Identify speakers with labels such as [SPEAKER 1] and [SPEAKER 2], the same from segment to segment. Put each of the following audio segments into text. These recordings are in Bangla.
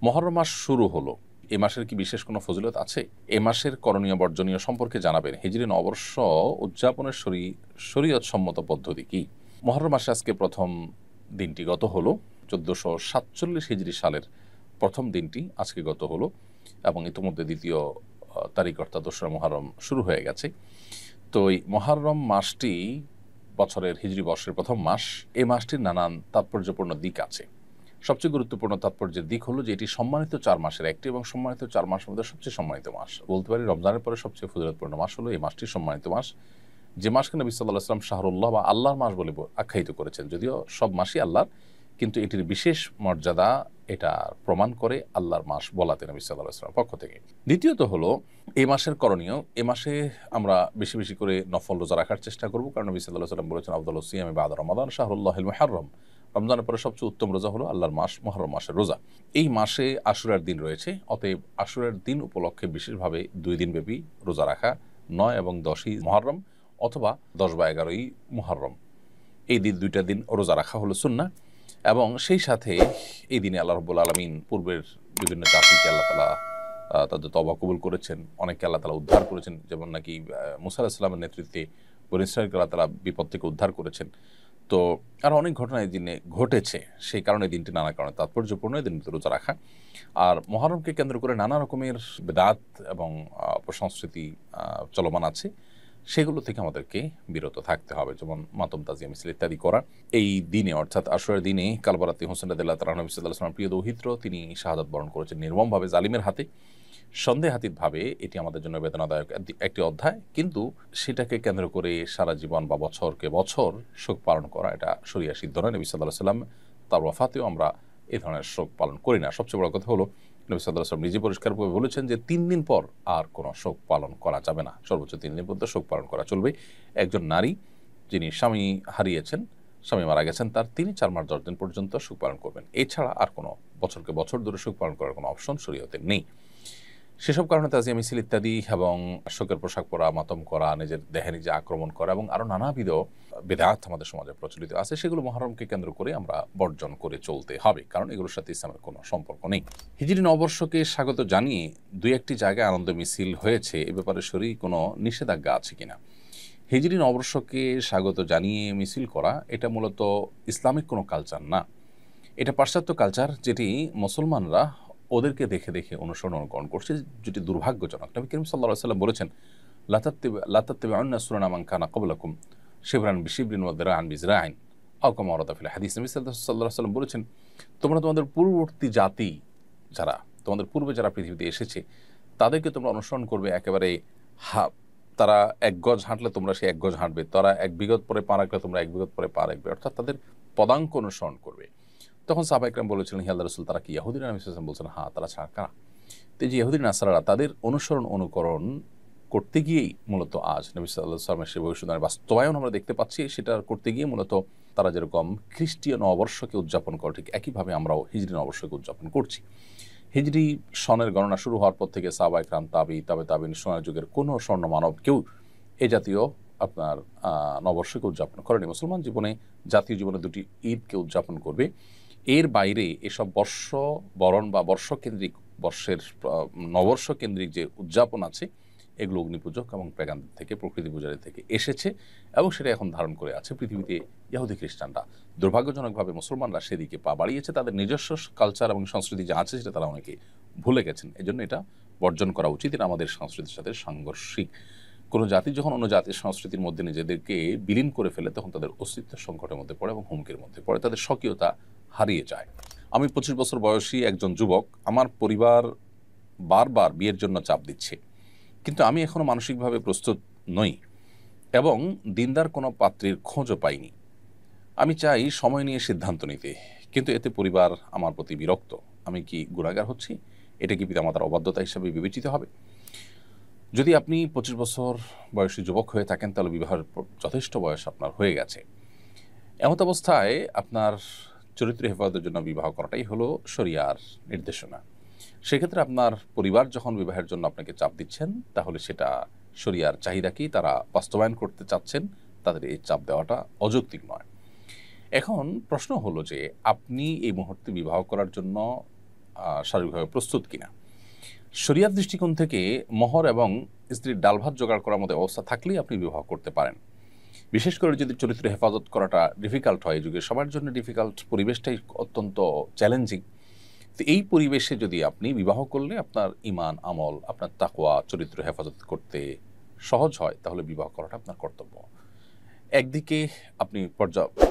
[SPEAKER 1] মুহররম মাস শুরু হলো। এ মাসের কি বিশেষ কোনো ফজিলত আছে? এ মাসের করণীয় বর্জনীয় সম্পর্কে জানাবেন। হিজরি নববর্ষ উদযাপনের শরীয়ত সম্মত পদ্ধতি কি? মুহররম মাসে আজকে প্রথম দিনটি গত হলো। 1447 হিজরি সালের প্রথম দিনটি আজকে গত হলো এবং ইতিমধ্যে দ্বিতীয় তারিখ অর্থাৎ 2রা মুহররম শুরু হয়ে গেছে। তো এই মুহররম মাসটি বছরের হিজরি বর্ষের প্রথম মাস। এই মাসটির নানান তাৎপর্যপূর্ণ দিক আছে। সবচেয়ে গুরুত্বপূর্ণ তাৎপর্যের দিক হলো যে এটি সম্মানিত 4 মাসের একটি এবং সম্মানিত 4 মাসের মধ্যে সবচেয়ে সম্মানিত মাস। বলতে পারি রমজানের পরে সবচেয়ে ফজিলতপূর্ণ মাস হলো এই মাসটি সম্মানিত মাস, যে মাসকে নবী সাল্লাল্লাহু আলাইহি ওয়াসাল্লাম শাহরুল্লাহ বা আল্লাহর মাস বলে আখ্যায়িত করেছেন। যদিও সব মাসই আল্লাহর, কিন্তু এটির বিশেষ মর্যাদা এটা প্রমাণ করে আল্লাহর মাস বলাতে নবী সাল্লাল্লাহু আলাইহি ওয়াসাল্লামের পক্ষ থেকে। দ্বিতীয়ত হলো এই মাসের করণীয়। এ মাসে আমরা বেশি বেশি করে নফল রোজা রাখার চেষ্টা করব, কারণ নবী সাল্লাল্লাহু আলাইহি ওয়াসাল্লাম বলেছেন আফদালুস সিয়ামি বা'দা রমাদান শাহরুল্লাহিল মুহাররম। রমজানের পরে সবচেয়ে উত্তম রোজা হলো আল্লাহর মাস মুহররম মাসের রোজা। এই মাসে আশুরার দিন রয়েছে, অতএব আশুরার দিন উপলক্ষে বিশেষভাবে 2 দিন ব্যাপী রোজা রাখা, 9 এবং 10ই মুহররম অথবা 10 বা 11ই মুহররম, এই দিন 2টা দিন রোজা রাখা হলো সুন্নাহ। এবং সেই সাথে এই দিনে আল্লাহ রাব্বুল আলামিন পূর্বের বিভিন্ন জাতিকে আল্লাহ তাআলা তাদের তওবা কবুল করেছেন, অনেককে আল্লাহ তাআলা উদ্ধার করেছেন, যেমন নাকি মুসা আলাইহিস সালামের নেতৃত্বে বনী ইসরাঈলকে আল্লাহ তাআলা বিপদ থেকে উদ্ধার করেছেন। তো আরও অনেক ঘটনা এই দিনে ঘটেছে, সেই কারণে দিনটি নানা কারণে তাৎপর্যপূর্ণ, এই দিনটি রোজা রাখা। আর মুহররমকে কেন্দ্র করে নানা রকমের বিদআত এবং অপসংস্কৃতি চলমান আছে, সেগুলো থেকে আমাদেরকে বিরত থাকতে হবে, যেমন মাতম তাজিয়া মিছিল ইত্যাদি করা। এই দিনে অর্থাৎ আশুরার দিনে কালবারাতি হোসেন রাদিয়াল্লাহু তাআলা নবী সাল্লাল্লাহু আলাইহি ওয়াসাল্লামের প্রিয় দৌহিত্র, তিনি শাহাদাত বরণ করেছেন নির্মমভাবে জালিমের হাতে। সন্দেহাতীতভাবে এটি আমাদের জন্য বেদনাদায়ক একটি অধ্যায়, কিন্তু সেটাকে কেন্দ্র করে সারা জীবন বা বছরকে বছর শোক পালন করা এটা শরিয়া সিদ্ধ নয়। নবী সাল্লাল্লাহু আলাইহি ওয়াসাল্লাম তার ওয়াফাতেও আমরা এই ধরনের শোক পালন করি না। সবচেয়ে বড় কথা হলো নবী সাল্লাল্লাহু আলাইহি ওয়াসাল্লাম নিজে পরিষ্কারভাবে বলেছেন যে 3 দিন পর আর কোনো শোক পালন করা যাবে না, সর্বোচ্চ 3 দিন পর্যন্ত শোক পালন করা চলবে। একজন নারী যিনি স্বামী হারিয়েছেন, স্বামী মারা গেছেন, তার তিনি 4 মাস 10 দিন পর্যন্ত শোক পালন করবেন। এছাড়া আর কোনো বছরকে বছর ধরে শোক পালন করার কোনো অপশন শরীয়তে নেই। সেসব কারণে তাজিয়া মিছিল ইত্যাদি এবং শোকের পোশাক পরা, মাতম করা, নিজের দেহে নিজে আক্রমণ করা এবং আরও নানাবিধ বিদআত আমাদের সমাজে প্রচলিত আছে, সেগুলো মুহররমকে কেন্দ্র করে আমরা বর্জন করে চলতে হবে, কারণ এগুলোর সাথে ইসলামের কোনো সম্পর্ক নেই। হিজরি নববর্ষকে স্বাগত জানিয়ে 2-1টি জায়গায় আনন্দ মিছিল হয়েছে, এ ব্যাপারে শরীয়ী কোনো নিষেধাজ্ঞা আছে কিনা? হিজরি নববর্ষকে স্বাগত জানিয়ে মিছিল করা এটা মূলত ইসলামিক কোনো কালচার না, এটা পাশ্চাত্য কালচার, যেটি মুসলমানরা ওদেরকে দেখে দেখে অনুকরণ করছে, যেটি দুর্ভাগ্যজনক। নবী করিম সাল্লাল্লাহু আলাইহি ওয়াসাল্লাম বলেছেন লা তাত্তাবিউন্না সুনানা মান কানা ক্বাবলাকুম শিবরান বিশিবরিন ওয়া দিরাআন বিযরাইন আও কামা ওয়ারাদা ফিল হাদিস। নবী সাল্লাল্লাহু আলাইহি ওয়াসাল্লাম বলেছেন, তোমরা তোমাদের পূর্ববর্তী জাতি যারা, তোমাদের পূর্বে যারা পৃথিবীতে এসেছে, তাদেরকে তোমরা অনুসরণ করবে একেবারে তারা 1 গজ হাঁটলে তোমরা সেই 1 গজ হাঁটবে, তারা 1 বিঘত পরে পা রাখলে তোমরা 1 বিঘত পরে পা রাখবে, অর্থাৎ তাদের পদাঙ্ক অনুসরণ করবে। তখন সাহাবা ইকরাম বলেছিলেন, হে আল্লাহর রাসূল, তারা কি ইহুদিরা? নবী সাল্লাল্লাহু আলাইহি ওয়াসাল্লাম বলছেন, হ্যাঁ, তারা ছাড়া কারা? তো এই যে ইহুদি নাসারারা, তাদের অনুকরণ করতে গিয়েই মূলত আজ নবী সাল্লাল্লাহু আলাইহি ওয়াসাল্লামের সেই ভবিষ্যদ্বাণীর বাস্তবায়ন আমরা দেখতে পাচ্ছি। সেটা করতে গিয়ে মূলত তারা যেরকম খ্রিস্টীয় নববর্ষকে উদযাপন করে, ঠিক একইভাবে আমরাও হিজরি নববর্ষকে উদযাপন করছি। হিজরি সনের গণনা শুরু হওয়ার পর থেকে সাহাবা ইকরাম, তাবিঈন, সোনার যুগের কোনো স্বর্ণ মানব কেউ এ জাতীয় আপনার নববর্ষকে উদযাপন করেনি। মুসলমান জীবনে, জাতীয় জীবনে 2টি ঈদকে উদযাপন করবে, এর বাইরে এসব বর্ষ বরণ বা বর্ষকেন্দ্রিক বর্ষের নববর্ষ কেন্দ্রিক যে উদযাপন আছে, এগুলো অগ্নিপূজক এবং পেগানদের থেকে, প্রকৃতি পূজারী থেকে এসেছে এবং সেটা এখন ধারণ করে আছে পৃথিবীতে ইহুদি খ্রিস্টানরা। দুর্ভাগ্যজনকভাবে মুসলমানরা সেদিকে পা বাড়িয়েছে, তাদের নিজস্ব কালচার এবং সংস্কৃতি যা আছে সেটা তারা অনেকে ভুলে গেছেন। এজন্য এটা বর্জন করা উচিত, এটা আমাদের সংস্কৃতির সাথে সাংঘর্ষিক। কোনো জাতি যখন অন্য জাতির সংস্কৃতির মধ্যে নিজেদেরকে বিলীন করে ফেলে, তখন তাদের অস্তিত্ব সংকটের মধ্যে পড়ে এবং হুমকির মধ্যে পড়ে, তাদের স্বকীয়তা হারিয়ে যায়। আমি 25 বছর বয়সী একজন যুবক, আমার পরিবার বারবার বিয়ের জন্য চাপ দিচ্ছে, কিন্তু আমি এখনও মানসিকভাবে প্রস্তুত নই এবং দিনদার কোনো পাত্রীর খোঁজও পাইনি। আমি চাই সময় নিয়ে সিদ্ধান্ত নিতে, কিন্তু এতে পরিবার আমার প্রতি বিরক্ত। আমি কি গুনাহগার হচ্ছি? এটা কি পিতামাতার অবাধ্যতা হিসাবে বিবেচিত হবে? যদি আপনি 25 বছর বয়সী যুবক হয়ে থাকেন, তাহলে বিবাহের যথেষ্ট বয়স আপনার হয়ে গেছে। এমত অবস্থায় আপনার চরিত্র হেফাজতের জন্য বিবাহ করাটাই হলো শরিয়ার নির্দেশনা। সেক্ষেত্রে আপনার পরিবার যখন বিবাহের জন্য আপনাকে চাপ দিচ্ছেন, তাহলে সেটা শরিয়ার চাহিদাকেই তারা বাস্তবায়ন করতে চাচ্ছেন, তাদের এই চাপ দেওয়াটা অযৌক্তিক নয়। এখন প্রশ্ন হলো যে আপনি এই মুহূর্তে বিবাহ করার জন্য শারীরিকভাবে প্রস্তুত কিনা। শরিয়াত দৃষ্টিকোণ থেকে মোহর এবং স্ত্রীর ডাল ভাত জোগাড় করার মতো অবস্থা থাকলেই আপনি বিবাহ করতে পারেন। বিশেষ করে যদি চরিত্র হেফাজত করাটা ডিফিকাল্ট হয়, এই যুগে সবার জন্য ডিফিকাল্ট, পরিবেশটাই অত্যন্ত চ্যালেঞ্জিং। তো এই পরিবেশে যদি আপনি বিবাহ করলে আপনার ঈমান, আমল, আপনার তাকওয়া, চরিত্র হেফাজত করতে সহজ হয়, তাহলে বিবাহ করাটা আপনার কর্তব্য। একদিকে আপনি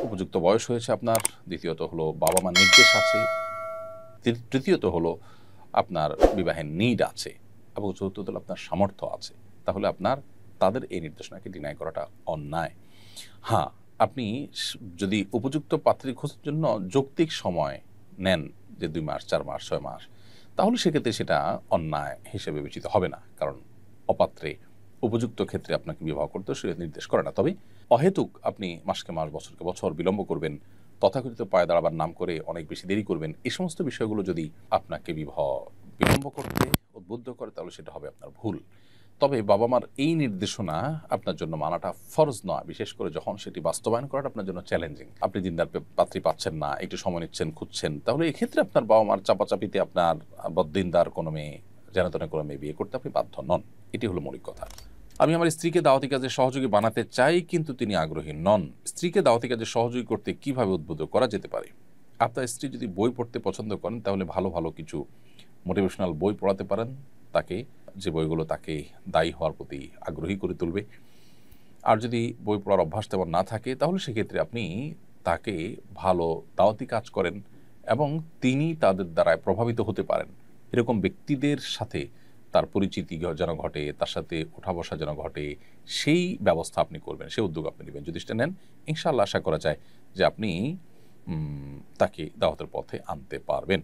[SPEAKER 1] উপযুক্ত বয়স হয়েছে আপনার, দ্বিতীয়ত হলো বাবা মা নির্দেশ আছে, তৃতীয়ত হলো আপনার বিবাহের নিড আছে, এবং চতুর্থত হলো আপনার সামর্থ্য আছে। তাহলে আপনার তাদের এই নির্দেশনাকে ডিনাই করাটা অন্যায়। হ্যাঁ, আপনি যদি উপযুক্ত পাত্রী খোঁজার জন্য যৌক্তিক সময় নেন, যে 2 মাস, 4 মাস, 6 মাস, তাহলে সেক্ষেত্রে সেটা অন্যায় হিসেবে বিবেচিত হবে না, কারণ অপাত্রে উপযুক্ত ক্ষেত্রে আপনাকে বিবাহ করতে শরীয়ত নির্দেশ করে না। তবে অহেতুক আপনি মাসকে মাস, বছরকে বছর বিলম্ব করবেন, তথাকথিত পায়ে দাঁড়াবার নাম করে অনেক বেশি দেরি করবেন, এই সমস্ত বিষয়গুলো যদি আপনাকে বিবাহ বিলম্ব করতে উদ্বুদ্ধ করে, তাহলে সেটা হবে আপনার ভুল। তবে বাবা মার এই নির্দেশনা আপনার জন্য মানাটা ফরজ নয়, বিশেষ করে যখন সেটি বাস্তবায়ন করাটা আপনার জন্য চ্যালেঞ্জিং। আপনি দিনদার পাত্রী পাচ্ছেন না, একটু সময় নিচ্ছেন, খুঁজছেন, তাহলে এক্ষেত্রে আপনার বাবা মার চাপাচাপিতে আপনার বদ্দিনদার কোনো মেয়ে, যেনতেন কোনো মেয়ে বিয়ে করতে আপনি বাধ্য নন। এটি হলো মৌলিক কথা। আমি আমার স্ত্রীকে দাওয়াতি কাজে সহযোগী বানাতে চাই, কিন্তু তিনি আগ্রহী নন। স্ত্রীকে দাওয়াতি কাজে সহযোগী করতে কিভাবে উদ্বুদ্ধ করা যেতে পারে? আপনার স্ত্রী যদি বই পড়তে পছন্দ করেন, তাহলে ভালো ভালো কিছু মোটিভেশনাল বই পড়াতে পারেন তাকে, যে বইগুলো তাকে দায়ী হওয়ার প্রতি আগ্রহী করে তুলবে। আর যদি বই পড়ার অভ্যাস তেমন না থাকে, তাহলে সেক্ষেত্রে আপনি তাকে ভালো দাওয়াতি কাজ করেন এবং তিনি তাদের দ্বারায় প্রভাবিত হতে পারেন এরকম ব্যক্তিদের সাথে তার পরিচিতি যেন ঘটে, তার সাথে ওঠা বসা যেন ঘটে, সেই ব্যবস্থা আপনি করবেন, সেই উদ্যোগ আপনি নেবেন। যদি সেটা নেন, ইনশাআল্লাহ আশা করা যায় যে আপনি তাকে দাওয়াতের পথে আনতে পারবেন।